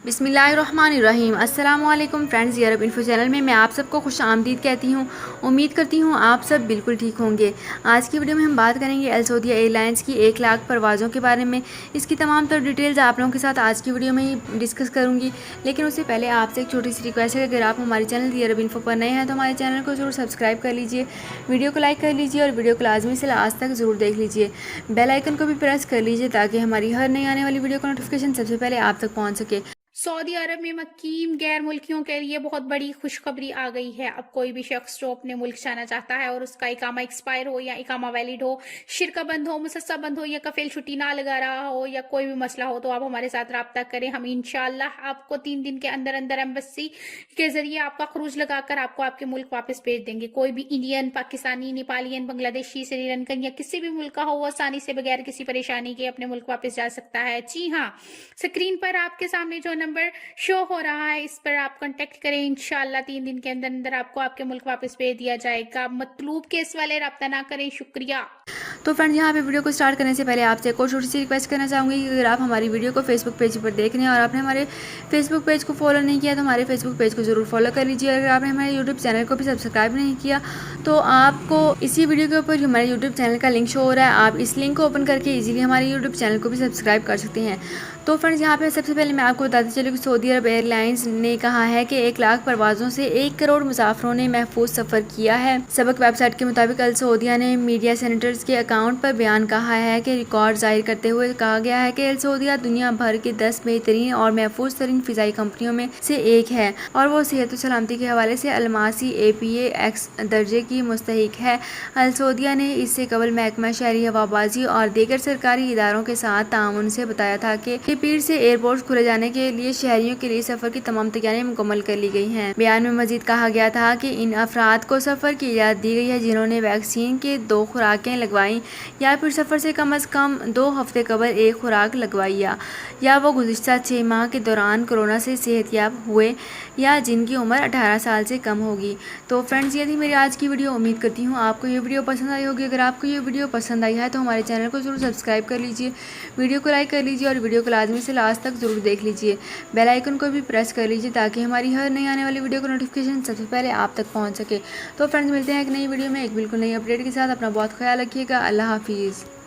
बिस्मिल्लाहिर्रहमानिर्रहीम। अस्सलाम वालेकुम फ्रेंड्स, ये अरब इन्फो चैनल में मैं आप सबको खुश आमदीद कहती हूँ। उम्मीद करती हूँ आप सब बिल्कुल ठीक होंगे। आज की वीडियो में हम बात करेंगे अल सऊदिया एयरलाइंस की 1 लाख परवाज़ों के बारे में। इसकी तमाम तर डिटेल्स आप लोगों के साथ आज की वीडियो में ही डिस्कस करूँगी। लेकिन उससे पहले आपसे एक छोटी सी रिक्वेस्ट है कि अगर आप हमारे चैनल दी अरब इन्फो पर नए हैं तो हमारे चैनल को ज़रूर सब्सक्राइब कर लीजिए, वीडियो को लाइक कर लीजिए और वीडियो को लाजमी से लास्ट तक ज़रूर देख लीजिए। बेल आइकन को भी प्रेस कर लीजिए ताकि हमारी हर नई आने वाली वीडियो का नोटिफिकेशन सबसे पहले आप तक पहुँच सके। सऊदी अरब में मकीम गैर मुल्कियों के लिए बहुत बड़ी खुशखबरी आ गई है। अब कोई भी शख्स जो अपने मुल्क जाना चाहता है और उसका इकामा एक्सपायर हो या इकामा वैलिड हो, शिरका बंद हो, मुसस्सा बंद हो या कफील छुट्टी ना लगा रहा हो या कोई भी मसला हो तो आप हमारे साथ रब्ता करें। हम इंशाल्लाह आपको 3 दिन के अंदर अंदर एम्बेसी के जरिए आपका खरूज लगाकर आपको आपके मुल्क वापस भेज देंगे। कोई भी इंडियन, पाकिस्तानी, नेपालियन, बांग्लादेशी, श्रीलंकन या किसी भी मुल्क का हो वो आसानी से बगैर किसी परेशानी के अपने मुल्क वापस जा सकता है। जी हाँ, स्क्रीन पर आपके सामने जो नंबर शो हो रहा है इस पर आप कांटेक्ट करें। इंशाल्लाह 3 दिन के अंदर अंदर आपको आपके मुल्क वापस भेज दिया जाएगा। मतलूब केस वाले रब्ता ना करें। शुक्रिया। तो फ्रेंड्स, यहाँ पे वीडियो को स्टार्ट करने से पहले आपसे एक और छोटी सी रिक्वेस्ट करना चाहूँगी कि अगर आप हमारी वीडियो को फेसबुक पेज पर देख रहे हैं और आपने हमारे फेसबुक पेज को फॉलो नहीं किया तो हमारे फेसबुक पेज को ज़रूर फॉलो कर लीजिए। अगर आपने हमारे यूट्यूब चैनल को भी सब्सक्राइब नहीं किया तो आपको इसी वीडियो के ऊपर हमारे यूट्यूब चैनल का लिंक शो हो रहा है, आप इस लिंक को ओपन करके इजीली हमारे यूट्यूब चैनल को भी सब्सक्राइब कर सकते हैं। तो फ्रेंड्स, यहाँ पे सबसे पहले मैं आपको बताते चलूँ कि सऊदी अरब एयरलाइंस ने कहा है कि 1 लाख परवाज़ों से 1 करोड़ मुसाफिरों ने महफूज सफ़र किया है। सबक वेबसाइट के मुताबिक अल सऊदिया ने मीडिया सेनेटर्स के अकाउंट पर बयान कहा है कि रिकॉर्ड जाहिर करते हुए कहा गया है कि अल सऊदिया दुनिया भर के 10 बेहतरीन और महफूज तरीन फ़िज़ाई कंपनियों में से एक है और वो सेहत और सलामती के हवाले से अलमासी APA X दर्जे की मुस्तहिक है। अल सऊदिया ने इससे कबल महकमा शहरी हवाबाजी और दीगर सरकारी इदारों के साथ ताउन से बताया था कि पीर से एयरपोर्ट खुले जाने के लिए शहरियों के लिए सफर की तमाम तैयारियां मुकम्मल कर ली गई हैं। बयान में मजीद कहा गया था कि इन अफराद को सफर की इजाज़त दी गई है जिन्होंने वैक्सीन के 2 खुराकें लगवाई या फिर सफर से कम कम 2 हफ्ते कबल 1 खुराक लगवाई या वो गुज़िश्ता 6 माह के दौरान कोरोना से सेहतयाब हुए या जिनकी उम्र 18 साल से कम होगी। तो फ्रेंड्स, ये थी मेरी आज की वीडियो। उम्मीद करती हूँ आपको ये वीडियो पसंद आई होगी। अगर आपको ये वीडियो पसंद आई है तो हमारे चैनल को ज़रूर सब्सक्राइब कर लीजिए, वीडियो को लाइक कर लीजिए और वीडियो को लाजमी से लास्ट तक ज़रूर देख लीजिए। बेल आइकन को भी प्रेस कर लीजिए ताकि हमारी हर नई आने वाली वीडियो का नोटिफिकेशन सबसे पहले आप तक पहुँच सके। तो फ्रेंड्स, मिलते हैं एक नई वीडियो में एक बिल्कुल नई अपडेट के साथ। अपना बहुत ख्याल रखिएगा। अल्लाह हाफिज़।